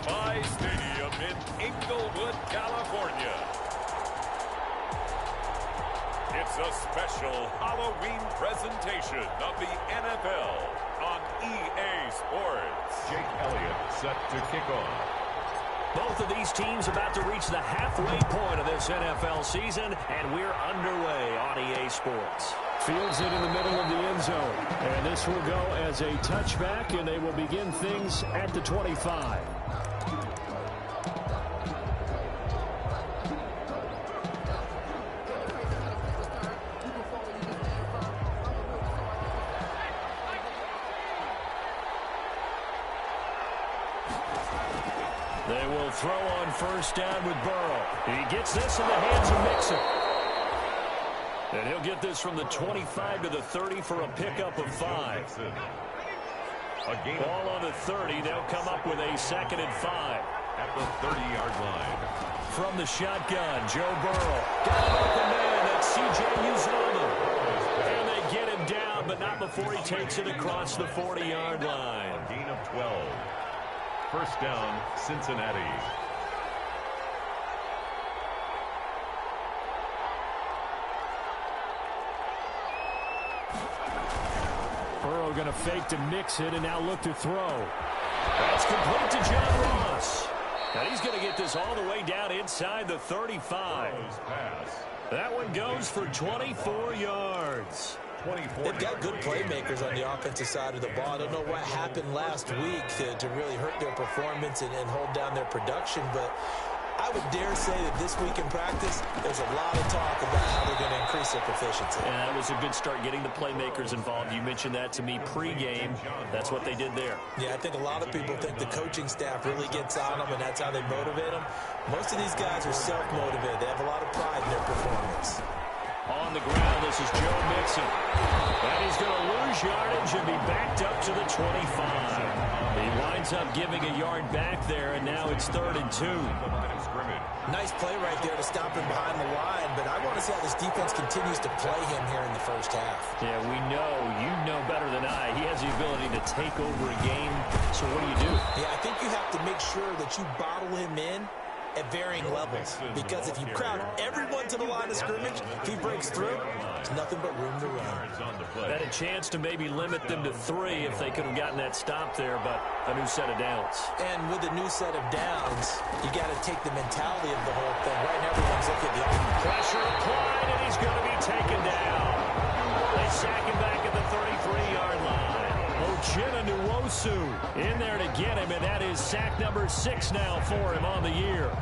SoFi Stadium in Inglewood, California. It's a special Halloween presentation of the NFL on EA Sports. Jake Elliott set to kick off. Both of these teams about to reach the halfway point of this NFL season, and we're underway on EA Sports. Fields it in the middle of the end zone, and this will go as a touchback, and they will begin things at the 25. They will throw on first down with Burrow. He gets this in the hands of Mixon. And he'll get this from the 25 to the 30 for a pickup of 5. Ball on the 30. They'll come up with a 2nd and 5. At the 30-yard line. From the shotgun, Joe Burrow. Got an open man. That's C.J. Uzomah. And they get him down, but not before he takes it across the 40-yard line. A gain of 12. First down, Cincinnati. Burrow going to fake to mix it and now look to throw. That's complete to John Ross. And he's going to get this all the way down inside the 35. That one goes for 24 yards. They've got good playmakers on the offensive side of the ball. I don't know what happened last week to really hurt their performance and hold down their production, but I would dare say that this week in practice, there's a lot of talk about how they're going to increase their proficiency. And that was a good start, getting the playmakers involved. You mentioned that to me pregame. That's what they did there. Yeah, I think a lot of people think the coaching staff really gets on them, and that's how they motivate them. Most of these guys are self-motivated. They have a lot of pride in their performance. On the ground, this is Joe Mixon. And he's going to lose yardage and be backed up to the 25. He winds up giving a yard back there, and now it's 3rd and 2. Nice play right there to stop him behind the line, but I want to see how this defense continues to play him here in the first half. Yeah, we know, you know better than I, he has the ability to take over a game. So what do? Yeah, I think you have to make sure that you bottle him in at varying levels, because if you crowd everyone to the line of scrimmage, if he breaks through, there's nothing but room to run. Had a chance to maybe limit them to 3 if they could have gotten that stop there, but a new set of downs. And with a new set of downs, you got to take the mentality of the whole thing. Right now, everyone's looking at the pressure applied, and he's going to be taken down. They sack him back at the 33-yard line. Ochena Nwosu in there to get him, and that is sack number 6 now for him on the year.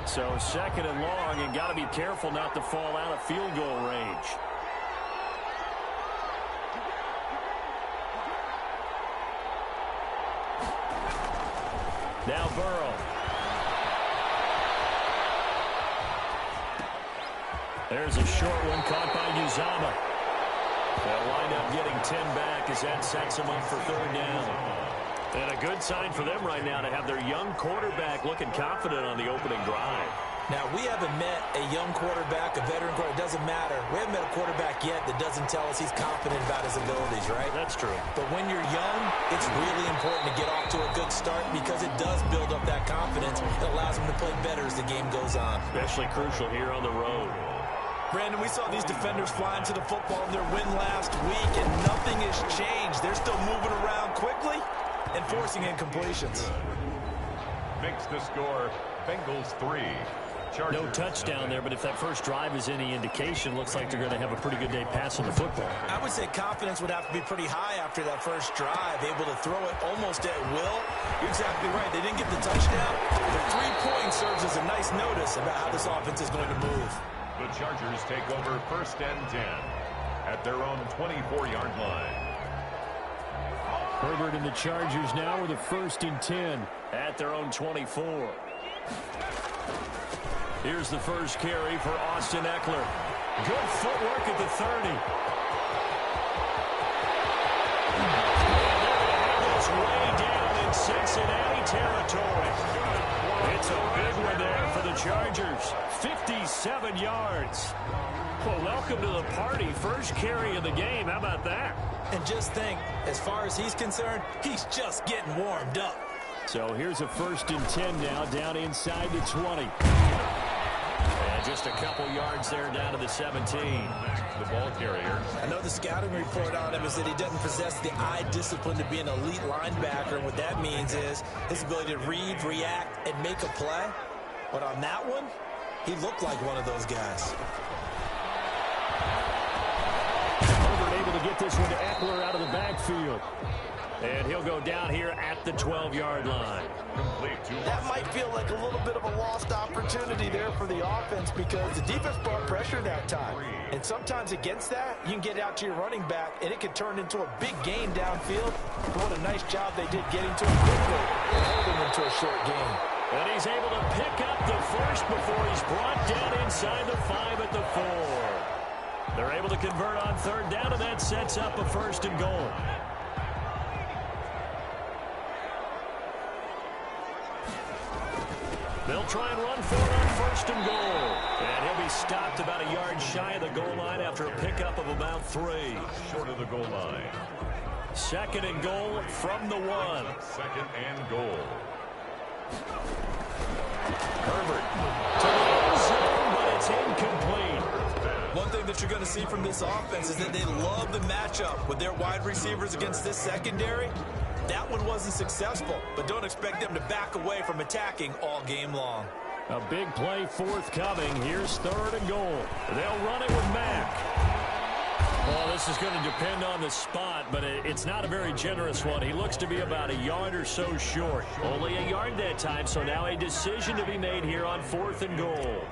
So 2nd and long, and got to be careful not to fall out of field goal range. Now Burrow. There's a short one caught by Uzomah. They'll wind up getting 10 back as that sets them up for 3rd down. And a good sign for them right now to have their young quarterback looking confident on the opening drive. Now, we haven't met a young quarterback, a veteran quarterback. It doesn't matter. We haven't met a quarterback yet that doesn't tell us he's confident about his abilities, right? That's true. But when you're young, it's really important to get off to a good start because it does build up that confidence. It allows them to play better as the game goes on. Especially crucial here on the road. Brandon, we saw these defenders flying to the football in their win last week, and nothing has changed. They're still moving around quickly and forcing incompletions. Makes the score, Bengals 3. Chargers. No touchdown there, but if that first drive is any indication, looks like they're going to have a pretty good day passing the football. I would say confidence would have to be pretty high after that first drive, able to throw it almost at will. You're exactly right. They didn't get the touchdown. The 3 points serves as a nice notice about how this offense is going to move. The Chargers take over 1st and 10 at their own 24-yard line. Herbert and the Chargers now with a 1st and 10 at their own 24. Here's the first carry for Austin Eckler. Good footwork at the 30. It's way down in Cincinnati territory. It's a big one there for the Chargers. 57 yards. Well, welcome to the party. First carry of the game. How about that? And just think, as far as he's concerned, he's just getting warmed up. So here's a 1st and 10 now, down inside the 20. And just a couple yards there down to the 17. The ball carrier. I know the scouting report on him is that he doesn't possess the eye discipline to be an elite linebacker. And what that means is his ability to read, react, and make a play. But on that one, he looked like one of those guys. Herbert able to get this one to Eckler out of the backfield. And he'll go down here at the 12-yard line. That might feel like a little bit of a lost opportunity there for the offense because the defense brought pressure that time. And sometimes against that, you can get out to your running back, and it can turn into a big gain downfield. But what a nice job they did getting to him quickly and holding him to a short gain. And he's able to pick up the first before he's brought down inside the 5 at the 4. They're able to convert on 3rd down, and that sets up a 1st and goal. They'll try and run for it on 1st and goal. And he'll be stopped about a yard shy of the goal line after a pickup of about 3. Short of the goal line. 2nd and goal from the 1. 2nd and goal. Herbert to the end zone, but it's incomplete. One thing that you're going to see from this offense is that they love the matchup with their wide receivers against this secondary. That one wasn't successful, but don't expect them to back away from attacking all game long. A big play forthcoming. Here's 3rd and goal. They'll run it with Mack. Well, this is going to depend on the spot, but it's not a very generous one. He looks to be about a yard or so short. Only a yard that time, so now a decision to be made here on 4th and goal.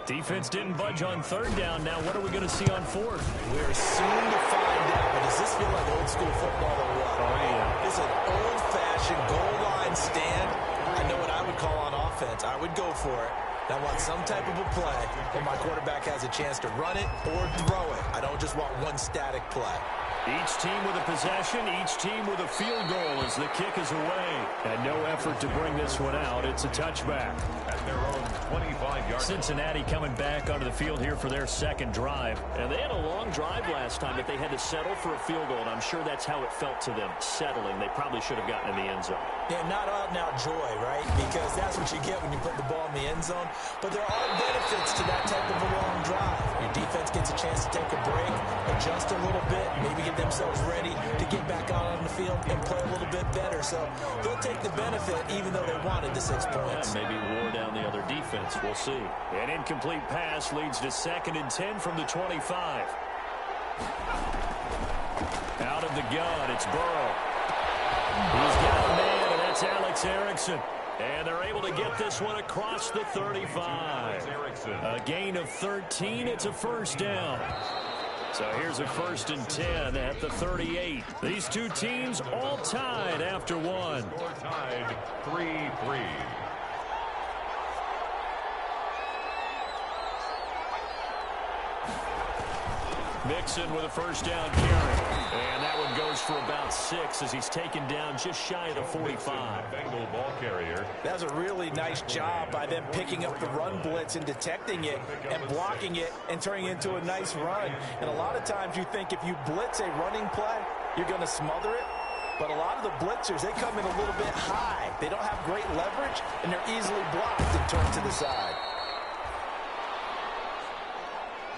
Defense didn't budge on 3rd down. Now what are we going to see on 4th? We're soon to find out, but does this feel like old school football or what? Oh, yeah. It's an old-fashioned goal line stand. I know what I would call on offense. I would go for it. I want some type of a play where my quarterback has a chance to run it or throw it. I don't just want one static play. Each team with a possession, each team with a field goal as the kick is away. And no effort to bring this one out. It's a touchback. At their own 25-yard. Cincinnati coming back onto the field here for their 2nd drive. And they had a long drive last time, but they had to settle for a field goal. And I'm sure that's how it felt to them, settling. They probably should have gotten in the end zone. Yeah, not out-and-out joy, right? Because that's what you get when you put the ball in the end zone. But there are benefits to that type of a long drive. Your defense gets a chance to take a break, adjust a little bit, maybe get themselves ready to get back out on the field and play a little bit better. So they'll take the benefit even though they wanted the 6 points. Yeah, maybe wore down the other defense. We'll see. An incomplete pass leads to 2nd and 10 from the 25. Out of the gun, it's Burrow. He's got a man, and that's Alex Erickson. And they're able to get this one across the 35. A gain of 13. It's a 1st down. So here's a 1st and 10 at the 38. These two teams all tied after one. Score tied 3-3. Mixon with a 1st down carry. And that one goes for about 6 as he's taken down just shy of the 45. Bengal ball carrier. That was a really nice job by them picking up the run blitz and detecting it and blocking it and turning it into a nice run. And a lot of times you think if you blitz a running play, you're going to smother it. But a lot of the blitzers, they come in a little bit high. They don't have great leverage, and they're easily blocked and turned to the side.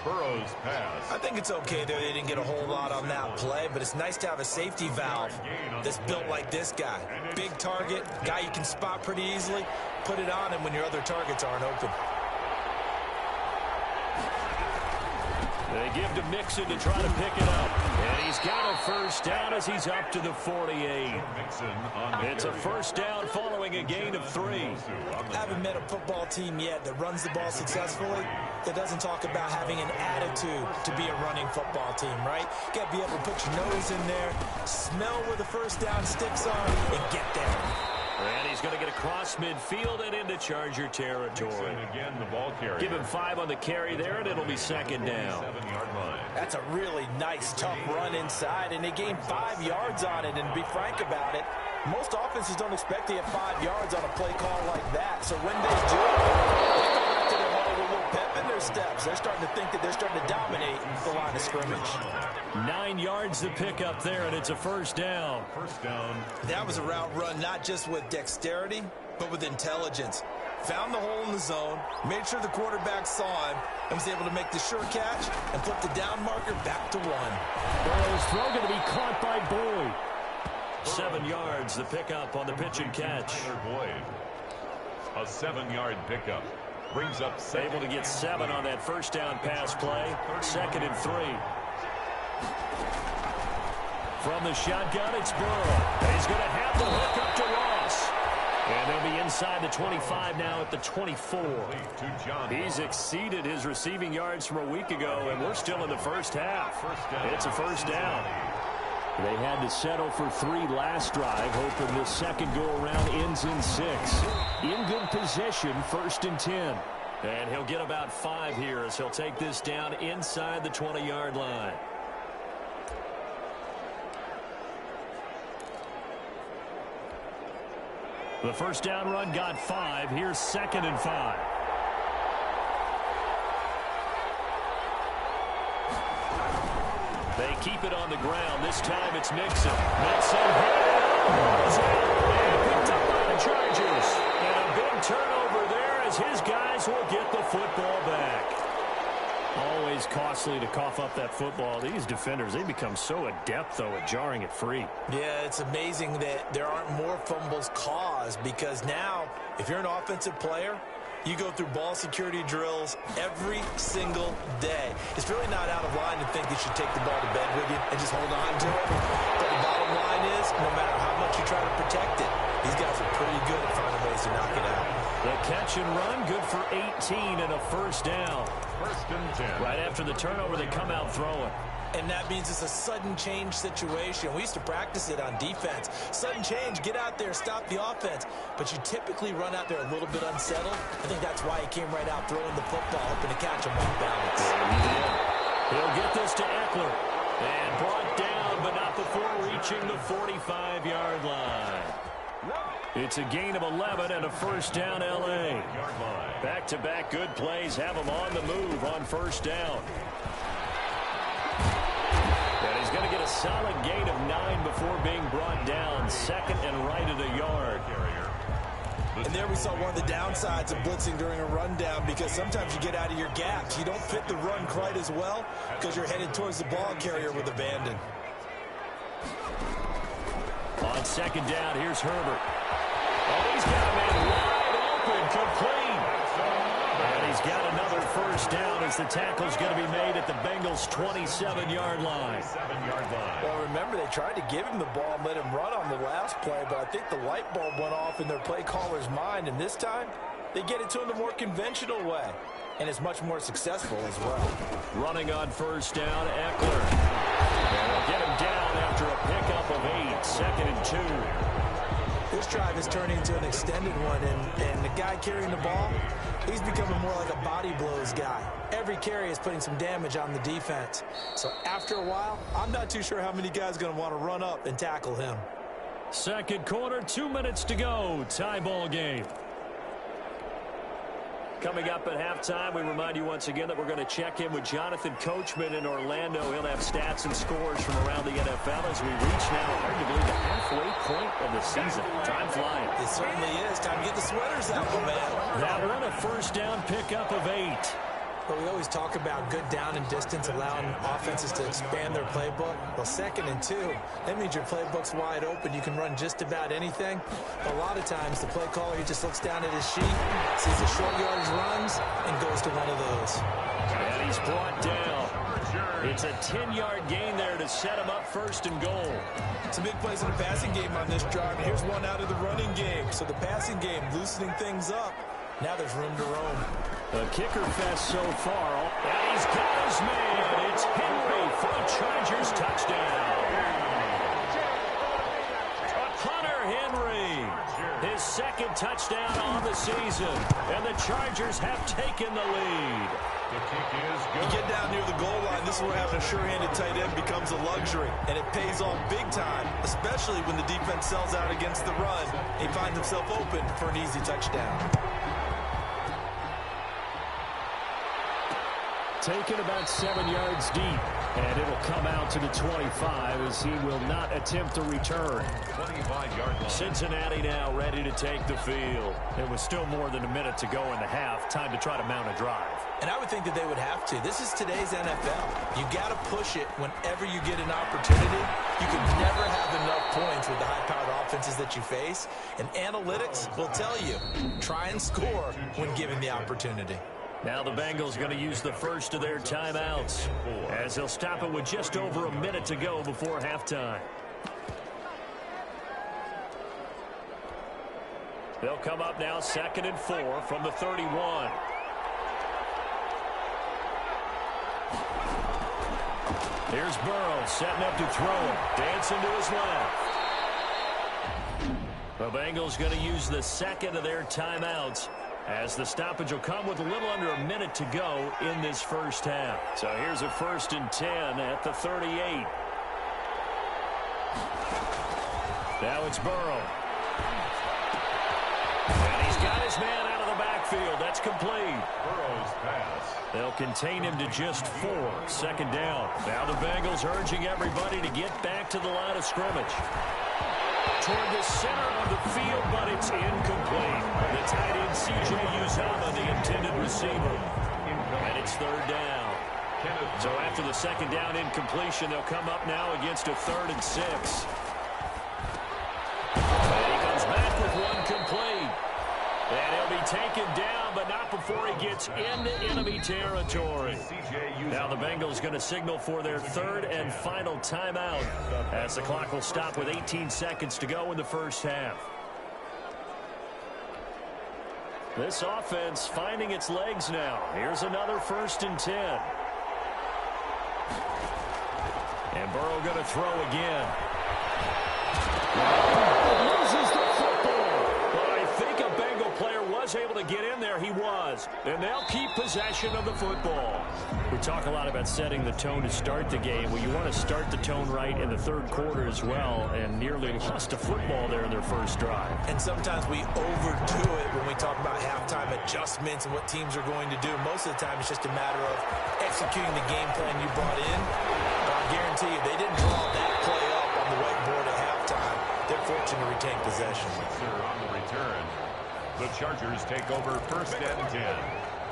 Burrow's pass. I think it's okay that they didn't get a whole lot on that play, but it's nice to have a safety valve that's built like this guy. Big target, guy you can spot pretty easily. Put it on him when your other targets aren't open. They give to Mixon to try to pick it up. And he's got a 1st down as he's up to the 48. It's a 1st down following a gain of 3. I haven't met a football team yet that runs the ball successfully that doesn't talk about having an attitude to be a running football team, right? You got to be able to put your nose in there, smell where the 1st down sticks are, and get there. And he's going to get across midfield and into Charger territory. Again, the ball carrier. Give him 5 on the carry there, and it'll be 2nd down. 7-yard line. That's a really nice, tough run inside, and they gained 5 yards on it. And to be frank about it, most offenses don't expect to get 5 yards on a play call like that. So when they do, they go back to their huddle with a little pep in their first steps. They're starting to think that they're starting to dominate the line of scrimmage. 9 yards to pick up there, and it's a first down. First down. That was a route run not just with dexterity, but with intelligence. Found the hole in the zone, made sure the quarterback saw him, and was able to make the sure catch and flip the down marker back to 1. Burrow's throw going to be caught by Boyd. 7 yards, the pickup on the pitch and catch. Boyd. A 7-yard pickup. Brings up 7. Able to get 7 on that first down pass play. 2nd and 3. From the shotgun, it's Burrow. And he's going to have the hook up to Ross. And they'll be inside the 25 now at the 24. He's exceeded his receiving yards from a week ago, and we're still in the first half. It's a first down. They had to settle for 3 last drive, hoping this second go-around ends in 6. In good position, 1st and 10. And he'll get about 5 here as he'll take this down inside the 20-yard line. The first down run got 5. Here's 2nd and 5. They keep it on the ground. This time it's Mixon. Mixon and picked up by the Chargers. And a big turnover there as his guys will get the football back. Always costly to cough up that football. These defenders, they become so adept, though, at jarring it free. Yeah, it's amazing that there aren't more fumbles caused, because now, if you're an offensive player, you go through ball security drills every single day. It's really not out of line to think you should take the ball to bed with you and just hold on to it. But the bottom line is, no matter how much you try to protect it, these guys are pretty good at finding ways to knock it out. The catch and run, good for 18 and a first down. 1st and 10. Right after the turnover, they come out throwing. And that means it's a sudden change situation. We used to practice it on defense. Sudden change, get out there, stop the offense. But you typically run out there a little bit unsettled. I think that's why he came right out throwing the football, hoping to catch him off balance. He'll get this to Eckler. And brought down, but not before reaching the 45-yard line. It's a gain of 11 and a first down, L.A. Back-to-back good plays have him on the move on first down. And he's going to get a solid gain of 9 before being brought down. 2nd and right at a yard. And there we saw one of the downsides of blitzing during a rundown, because sometimes you get out of your gaps. You don't fit the run quite as well because you're headed towards the ball carrier with abandon. On 2nd down, here's Herbert. Oh, he's got a man wide open, complete. And he's got another first down as the tackle's going to be made at the Bengals' 27-yard line. Well, remember, they tried to give him the ball and let him run on the last play, but I think the light bulb went off in their play caller's mind, and this time they get it to him the more conventional way, and it's much more successful as well. Running on first down, Eckler. And they'll get him down after a pickup of 8, 2nd and 2. This drive is turning into an extended one, and the guy carrying the ball, he's becoming more like a body blows guy. Every carry is putting some damage on the defense. So after a while, I'm not too sure how many guys are going to want to run up and tackle him. Second quarter, 2 minutes to go. Tie ball game. Coming up at halftime, we remind you once again that we're going to check in with Jonathan Coachman in Orlando. He'll have stats and scores from around the NFL as we reach now arguably the halfway point of the season. Time flying. It certainly is. Time to get the sweaters out, man. That one, a first down pickup of 8. But we always talk about good down and distance, allowing offenses to expand their playbook. Well, 2nd and 2, that means your playbook's wide open. You can run just about anything. A lot of times, the play caller, he just looks down at his sheet, sees the short yardage runs, and goes to one of those. And he's brought down. It's a 10-yard gain there to set him up 1st and goal. Some big plays in the passing game on this drive. And here's one out of the running game. So the passing game loosening things up. Now there's room to roam. The kicker fest so far. And he's got his man. It's Henry for a Chargers touchdown. Hunter Henry. His 2nd touchdown on the season. And the Chargers have taken the lead. The kick is good. You get down near the goal line, this is where having a sure-handed tight end becomes a luxury, and it pays off big time, especially when the defense sells out against the run. He finds himself open for an easy touchdown. taken about 7 yards deep. And it'll come out to the 25 as he will not attempt to return. 25-yard line. Cincinnati now ready to take the field. It was still more than a minute to go in the half. Time to try to mount a drive. And I would think that they would have to. This is today's NFL. You got to push it whenever you get an opportunity. You can never have enough points with the high-powered offenses that you face. And analytics will tell you, try and score when given the opportunity. Now the Bengals going to use the first of their timeouts as they'll stop it with just over a minute to go before halftime. They'll come up now 2nd and 4 from the 31. Here's Burrow setting up to throw it. Dancing to his left. The Bengals going to use the second of their timeouts as the stoppage will come with a little under a minute to go in this first half. So here's a 1st and 10 at the 38. Now it's Burrow. And he's got his man out of the backfield. That's complete. Burrow's pass. They'll contain him to just 4. 2nd down. Now the Bengals urging everybody to get back to the line of scrimmage. Toward the center of the field, but it's incomplete. The tight end, C.J. Uzomah, the intended receiver. And it's 3rd down. So after the 2nd down incompletion, they'll come up now against a 3rd and 6. And he comes back with one complete. And he'll be taken down, but not before he gets into enemy territory. Now the Bengals going to signal for their 3rd and final timeout as the clock will stop with 18 seconds to go in the first half. This offense finding its legs now. Here's another 1st and 10. And Burrow going to throw again. Loses the football. But I think a Bengal player was able to get in there. He was. And they'll keep possession of the football. We talk a lot about setting the tone to start the game. Well, you want to start the tone right in the 3rd quarter as well, and nearly lost a football there in their first drive. And sometimes we overdo it when we talk about halftime adjustments and what teams are going to do. Most of the time, it's just a matter of executing the game plan you brought in. But I guarantee you, they didn't draw that play up on the whiteboard at halftime. They're fortunate to retain possession. On the return, the Chargers take over 1st and 10.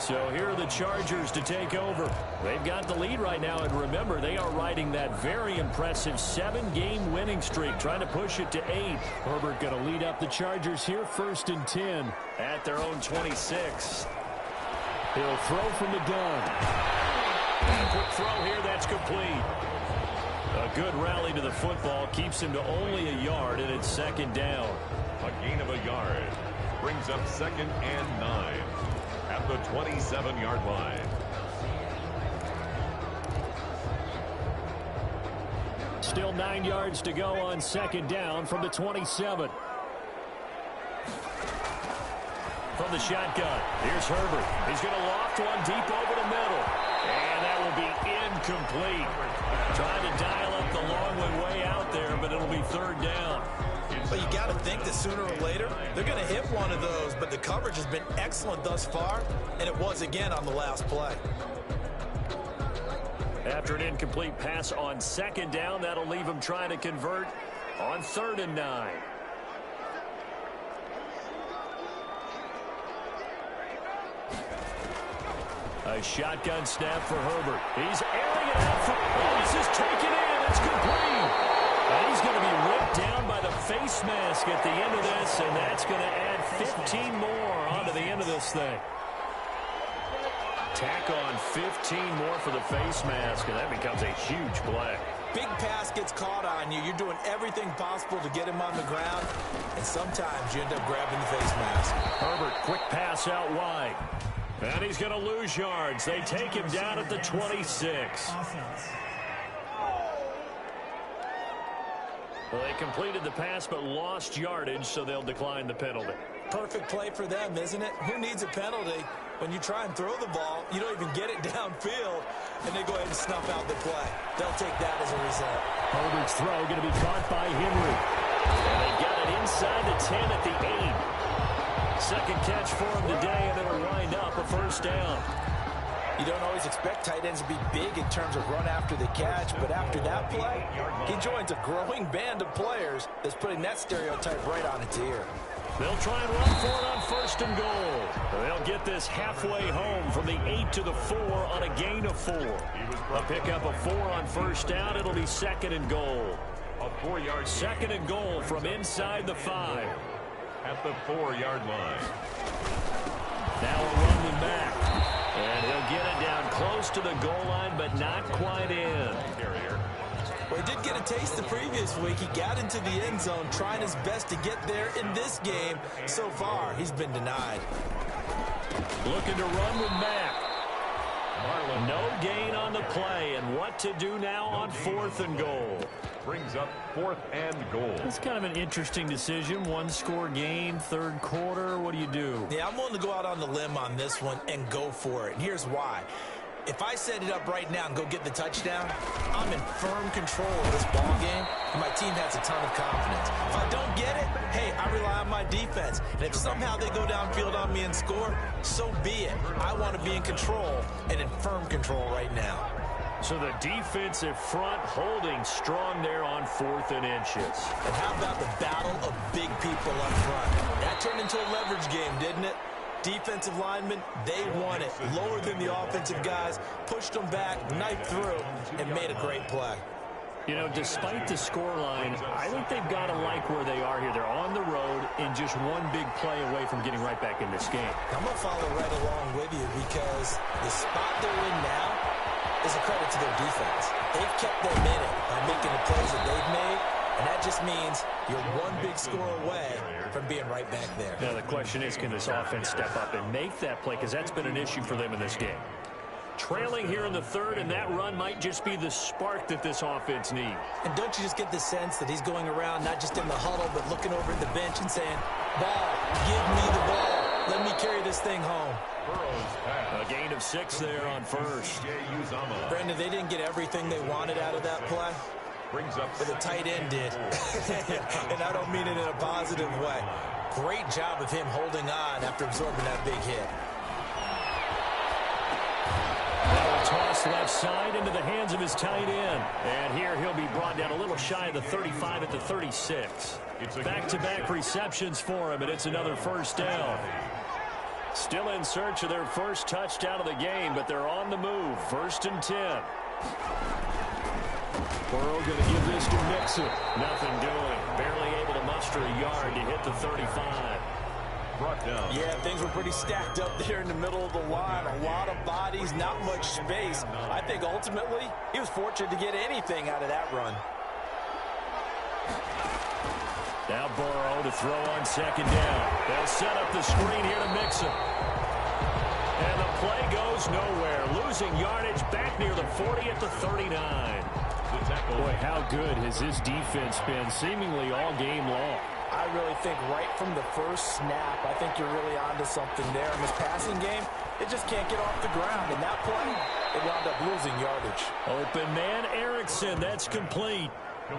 So here are the Chargers to take over. They've got the lead right now, and remember, they are riding that very impressive 7-game winning streak, trying to push it to 8. Herbert going to lead up the Chargers here, 1st and 10 at their own 26. He'll throw from the gun. And a quick throw here, that's complete. A good rally to the football keeps him to only a yard, and it's 2nd down. A gain of a yard brings up 2nd and 9 at the 27-yard line. Still 9 yards to go on 2nd down from the 27. From the shotgun, here's Herbert. He's going to loft one deep over the middle. And that will be incomplete. Trying to dial up the long way out there, but it'll be 3rd down. But you got to think that sooner or later, they're going to hit one of those. But the coverage has been excellent thus far, and it was again on the last play. After an incomplete pass on 2nd down, that'll leave him trying to convert on 3rd and 9. A shotgun snap for Herbert. He's airing it out for... Oh, this is taken in. It's complete. And he's going to be ripped down by the face mask at the end of this, and that's going to add 15 more onto the end of this thing. Tack on 15 more for the face mask, and that becomes a huge play. Big pass gets caught on you. You're doing everything possible to get him on the ground, and sometimes you end up grabbing the face mask. Herbert, quick pass out wide. And he's going to lose yards. They take him down at the 26. Well, they completed the pass but lost yardage, so they'll decline the penalty. Perfect play for them, isn't it? Who needs a penalty when you try and throw the ball, you don't even get it downfield, and they go ahead and snuff out the play. They'll take that as a result. Herbert's throw going to be caught by Henry. And they got it inside the 10 at the 8. Second catch for him today, and it'll wind up a 1st down. You don't always expect tight ends to be big in terms of run after the catch, but after that play, he joins a growing band of players that's putting that stereotype right on its ear. They'll try and run for it on 1st and goal. They'll get this halfway home from the 8 to the 4 on a gain of 4. A pickup of 4 on 1st down. It'll be 2nd and goal. A 4-yard 2nd and goal from inside the 5. at the 4-yard line. Now a run with Mack. And he'll get it down close to the goal line, but not quite in. Well, he did get a taste the previous week. He got into the end zone, trying his best to get there in this game. So far, he's been denied. Looking to run with Mack. No gain on the play, and what to do now on 4th and goal. Brings up 4th and goal. It's kind of an interesting decision. 1-score game, 3rd quarter. What do you do? Yeah, I'm willing to go out on the limb on this one and go for it. And here's why. If I set it up right now and go get the touchdown, I'm in firm control of this ball game, and my team has a ton of confidence. If I don't get it, hey, I rely on my defense. And if somehow they go downfield on me and score, so be it. I want to be in control and in firm control right now. So the defensive front holding strong there on 4th and inches. And how about the battle of big people up front? That turned into a leverage game, didn't it? Defensive linemen, they won it. Lower than the offensive guys, pushed them back, knifed through, and made a great play. You know, despite the scoreline, I think they've got to like where they are here. They're on the road and just one big play away from getting right back in this game. I'm going to follow right along with you because the spot they're in now is a credit to their defense. They've kept their minute by making the plays that they've made, and that just means you're one big score away from being right back there. Now, the question is, can this offense step up and make that play? Because that's been an issue for them in this game. Trailing here in the 3rd, and that run might just be the spark that this offense needs. And don't you just get the sense that he's going around, not just in the huddle, but looking over at the bench and saying, ball, give me the ball. Let me carry this thing home. A gain of 6 there on 1st. Brandon, they didn't get everything they wanted out of that play. But the tight end did. And I don't mean it in a positive way. Great job of him holding on after absorbing that big hit. Now a toss left side into the hands of his tight end. And here he'll be brought down a little shy of the 35 at the 36. Back-to-back receptions for him, and it's another 1st down. Still in search of their first touchdown of the game, but they're on the move. 1st and 10. Burrow going to give this to Mixon. Nothing doing. Barely able to muster a yard to hit the 35. Brought down. Yeah, things were pretty stacked up there in the middle of the line. A lot of bodies, not much space. I think ultimately he was fortunate to get anything out of that run. Now Burrow to throw on 2nd down. They'll set up the screen here to Mixon. And the play goes nowhere. Losing yardage back near the 40 at the 39. Boy, how good has this defense been seemingly all game long? I really think right from the first snap, I think you're really onto something there. In this passing game, it just can't get off the ground. And that play, it wound up losing yardage. Open man Erickson, that's complete.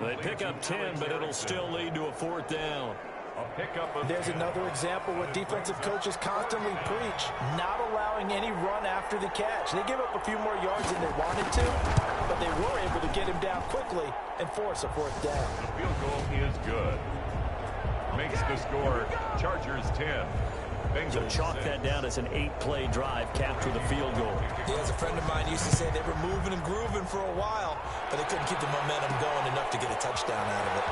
They pick up 10, but it'll still lead to a 4th down. There's another example where defensive coaches constantly preach, not allowing any run after the catch. They give up a few more yards than they wanted to, but they were able to get him down quickly and force a 4th down. The field goal is good. Makes the score Chargers 10. So chalk that down as an 8-play drive capped with a field goal. Yeah, as a friend of mine used to say, they were moving and grooving for a while, but they couldn't keep the momentum going enough to get a touchdown out of it.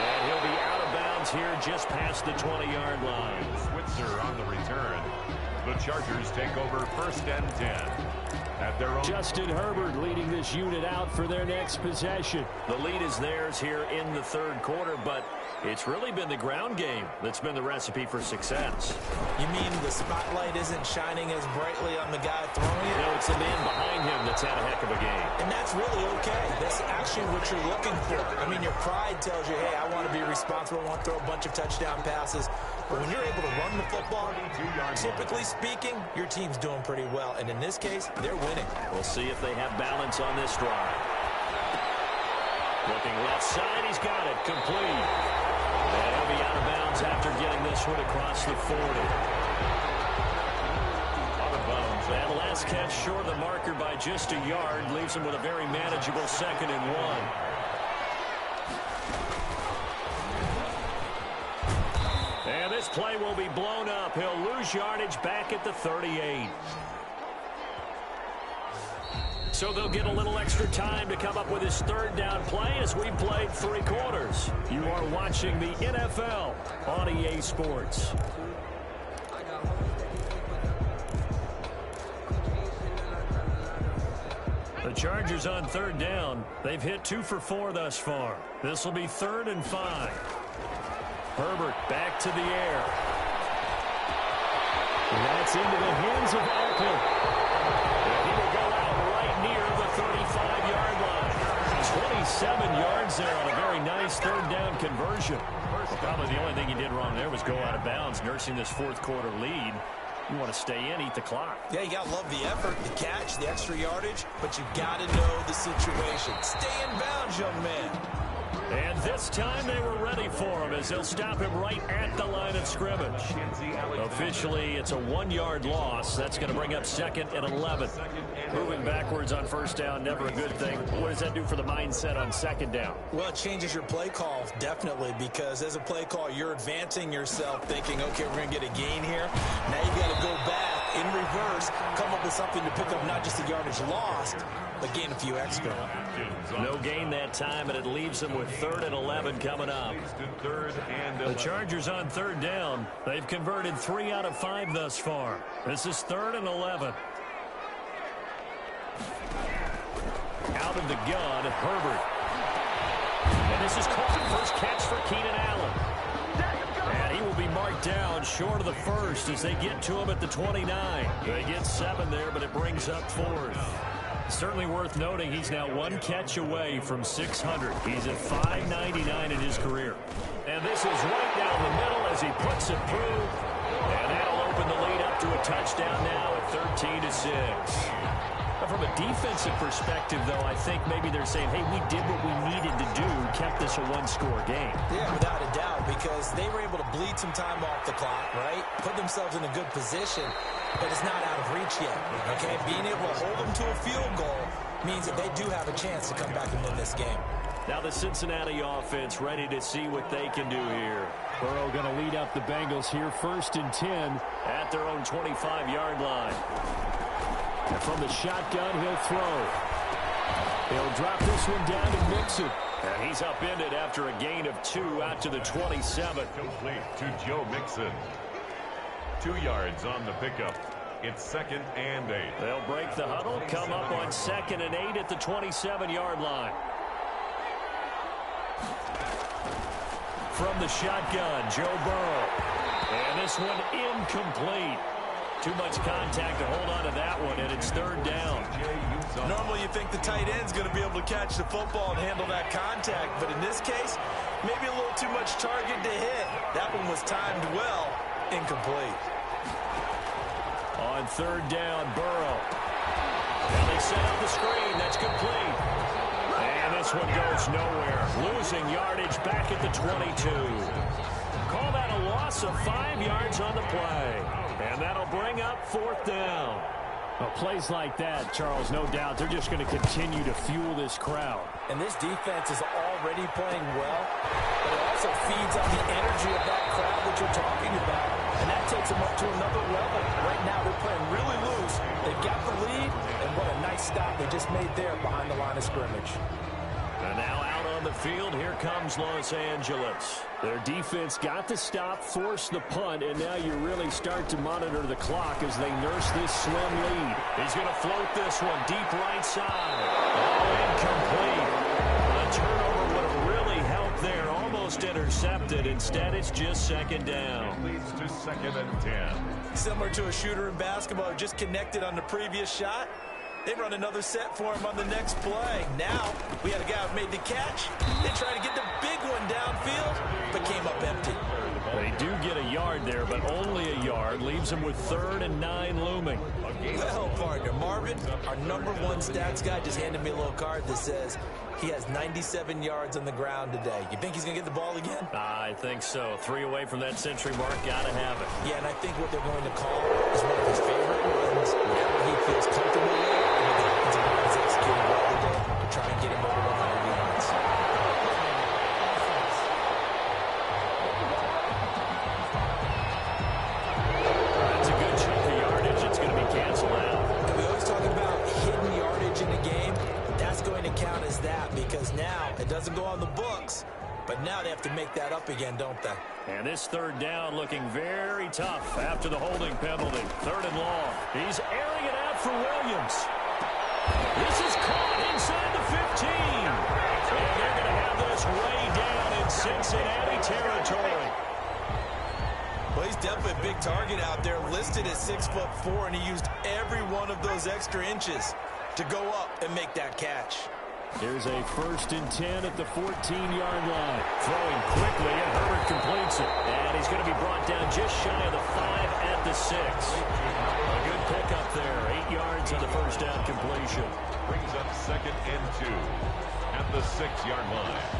And he'll be out of bounds here just past the 20-yard line. Switzer on the return. The Chargers take over 1st and 10. At their own. Justin Herbert leading this unit out for their next possession. The lead is theirs here in the 3rd quarter, but it's really been the ground game that's been the recipe for success. You mean the spotlight isn't shining as brightly on the guy throwing it? No, it's the man behind him that's had a heck of a game. And that's really okay. That's actually what you're looking for. I mean, your pride tells you, hey, I want to be responsible. I want to throw a bunch of touchdown passes. But when you're able to run the football, typically speaking, your team's doing pretty well. And in this case, they're winning. We'll see if they have balance on this drive. Looking left side, he's got it. Complete. And he'll be out of bounds after getting this one across the 40. pass catch short of the marker by just a yard. Leaves him with a very manageable 2nd and 1. And this play will be blown up. He'll lose yardage back at the 38. So they'll get a little extra time to come up with his 3rd down play as we played 3 quarters. You are watching the NFL on EA Sports. The Chargers on 3rd down. They've hit 2 for 4 thus far. This will be 3rd and 5. Herbert back to the air. And that's into the hands of Eckler. And he will go out right near the 35-yard line. 27 yards there on a very nice 3rd down conversion. Well, probably the only thing he did wrong there was go out of bounds, nursing this 4th quarter lead. You want to stay in, eat the clock. Yeah, you got to love the effort, the catch, the extra yardage, but you got to know the situation. Stay in bounds, young man. And this time they were ready for him as they'll stop him right at the line of scrimmage. Officially, it's a 1-yard loss. That's going to bring up 2nd and 11. Moving backwards on 1st down, never a good thing. What does that do for the mindset on 2nd down? Well, it changes your play call, definitely, because as a play call, you're advancing yourself thinking, okay, we're going to get a gain here. Now you got to go back in reverse, come up with something to pick up not just the yardage lost, but gain a few extra. No gain that time, and it leaves them with 3rd and 11 coming up. The Chargers on 3rd down. They've converted 3 out of 5 thus far. This is 3rd and 11. Out of the gun, Herbert. And this is caught. First catch for Keenan Allen. And he will be marked down short of the 1st as they get to him at the 29. They get 7 there, but it brings up 4th. Certainly worth noting he's now 1 catch away from 600. He's at 599 in his career. And this is right down the middle as he puts it through. And that'll open the lead up to a touchdown now at 13-6. From a defensive perspective, though, I think maybe they're saying, hey, we did what we needed to do, kept this a 1-score game. Yeah, without a doubt, because they were able to bleed some time off the clock, right? Put themselves in a good position, but it's not out of reach yet, okay? Being able to hold them to a field goal means that they do have a chance to come back and win this game. Now the Cincinnati offense ready to see what they can do here. Burrow going to lead up the Bengals here, 1st and 10 at their own 25-yard line. And from the shotgun, he'll throw. He'll drop this one down to Mixon. And he's upended after a gain of 2 out to the 27. Complete to Joe Mixon. 2 yards on the pickup. It's 2nd and 8. They'll break the huddle, come up on 2nd and 8 at the 27-yard line. From the shotgun, Joe Burrow. And this one incomplete. Too much contact to hold on to that one, and it's 3rd down. Normally you think the tight end's going to be able to catch the football and handle that contact, but in this case, maybe a little too much target to hit. That one was timed well, incomplete. On 3rd down, Burrow. And they set up the screen. That's complete. And this one goes nowhere. Losing yardage back at the 22. Call that a loss of 5 yards on the play. And that'll bring up 4th down. Well, plays like that, Charles, no doubt, they're just going to continue to fuel this crowd. And this defense is already playing well, but it also feeds on the energy of that crowd that you're talking about. And that takes them up to another level. Right now, they're playing really loose. They've got the lead, and what a nice stop they just made there behind the line of scrimmage. And now out on the field, here comes Los Angeles. Their defense got the stop, forced the punt, and now you really start to monitor the clock as they nurse this slim lead. He's going to float this one deep right side. Oh, incomplete. A turnover would have really helped there, almost intercepted. Instead, it's just 2nd down. Leads to 2nd and 10. Similar to a shooter in basketball who just connected on the previous shot. They run another set for him on the next play. Now, we had a guy who made the catch. They tried to get the big one downfield, but came up empty. They do get a yard there, but only a yard. Leaves them with 3rd and 9 looming. Well, partner, Marvin, our #1 stats guy, just handed me a little card that says he has 97 yards on the ground today. You think he's going to get the ball again? I think so. 3 away from that century mark. Got to have it. Yeah, and I think what they're going to call is one of his favorite runs whenever he feels comfortable with, and the offensive line is executing well today to try and get him over 100 yards. That's a good chunk of yardage. It's going to be canceled out. And we always talk about hidden yardage in a game. That's going to count as that because now it doesn't go on the books, but now they have to make that up again, don't they? And this third down looking very tough after the holding penalty. Third and long. He's airing it out for Williams. This is caught inside the 15. And they're going to have this way down in Cincinnati territory. Well, he's definitely a big target out there, listed at 6'4", and he used every one of those extra inches to go up and make that catch. Here's a 1st and 10 at the 14-yard line. Throwing quickly, and Herbert completes it. And he's going to be brought down just shy of the 5 at the 6. A good pickup there. 8 yards on the first down completion. Brings up 2nd and 2 at the 6-yard line.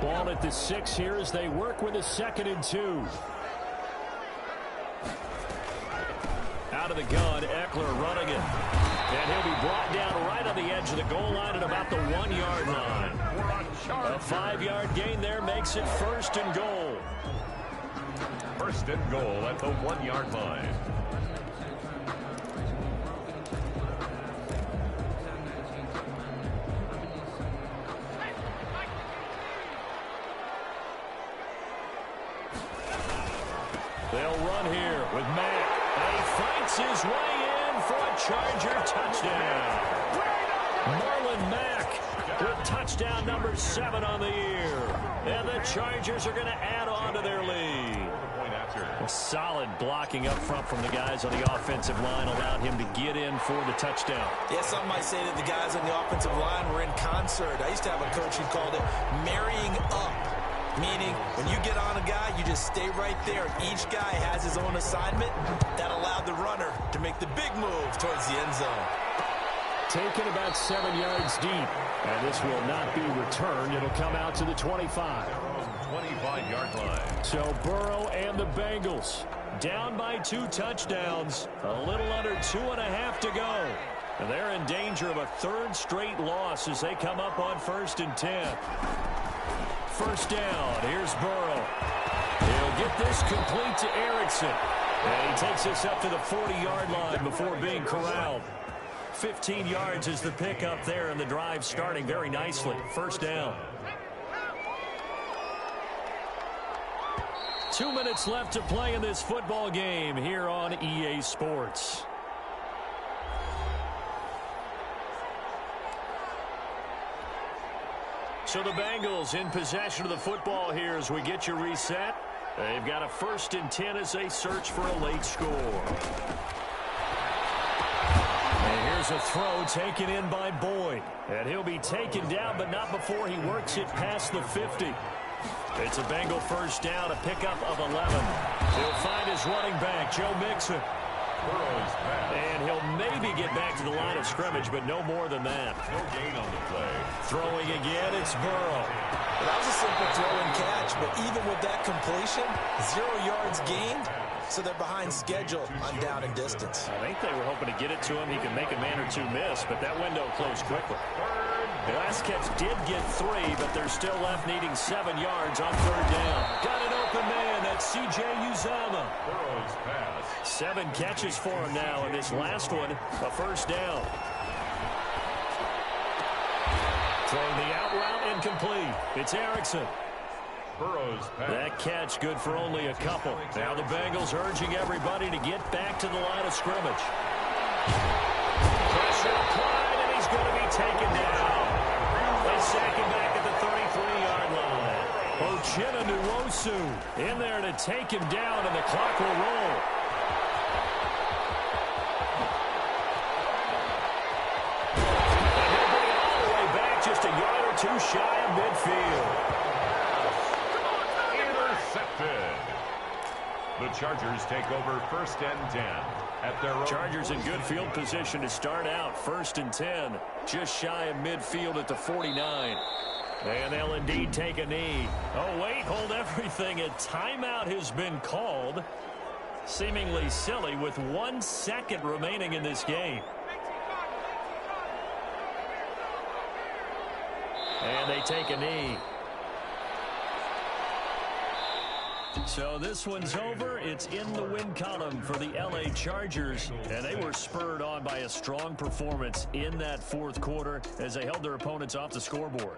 Ball at the 6 here as they work with a 2nd and 2. Out of the gun, Eckler running it. And he'll be brought down right on the edge of the goal line at about the 1-yard line. A 5-yard gain there makes it 1st and goal. 1st and goal at the 1-yard line. They'll run here with Mack. And he fights his way in for a Charger touchdown. Marlon Mack with touchdown number 7 on the year. And the Chargers are going to add on to their lead. A solid blocking up front from the guys on the offensive line allowed him to get in for the touchdown. Yeah, some might say that the guys on the offensive line were in concert. I used to have a coach who called it marrying up. Meaning, when you get on a guy, you just stay right there. Each guy has his own assignment. That allowed the runner to make the big move towards the end zone. Taken about 7 yards deep. And this will not be returned. It'll come out to the 25. 25-yard line. So Burrow and the Bengals down by 2 touchdowns. A little under 2.5 to go. And they're in danger of a 3rd straight loss as they come up on 1st and 10. First down. Here's Burrow. He'll get this complete to Erickson. And he takes this up to the 40-yard line before being corralled. 15 yards is the pickup there, and the drive starting very nicely. First down. 2 minutes left to play in this football game here on EA Sports. So the Bengals in possession of the football here as we get you reset. They've got a 1st and 10 as they search for a late score. And here's a throw taken in by Boyd. And he'll be taken down, but not before he works it past the 50. It's a Bengal first down, a pickup of 11. He'll find his running back, Joe Mixon. And he'll maybe get back to the line of scrimmage, but no more than that. No gain on the play. Throwing again, it's Burrow. That was a simple throw and catch, but even with that completion, 0 yards gained, so they're behind schedule on down and distance. I think they were hoping to get it to him. He could make a man or two miss, but that window closed quickly. The last catch did get 3, but they're still left needing 7 yards on 3rd down. Got an open man. That's C.J. Uzomah. Burrow's pass. 7 catches for him now, and this last one, a first down. Throwing the out route incomplete. It's Erickson. Burrow's pass. That catch good for only a couple. Now the Bengals urging everybody to get back to the line of scrimmage. Pressure applied, and he's going to be taken down. They sack him back at the 33-yard line. Ochena Nwosu in there to take him down, and the clock will roll. And he'll bring it all the way back just a yard or 2 shy of midfield. Intercepted. The Chargers take over 1st and 10 at their own. Chargers in good field position to start out. 1st and 10, just shy of midfield at the 49. And they'll indeed take a knee. Oh, wait, hold everything. A timeout has been called. Seemingly silly with 1 second remaining in this game. And they take a knee. So this one's over. It's in the win column for the LA Chargers, and they were spurred on by a strong performance in that fourth quarter as they held their opponents off the scoreboard.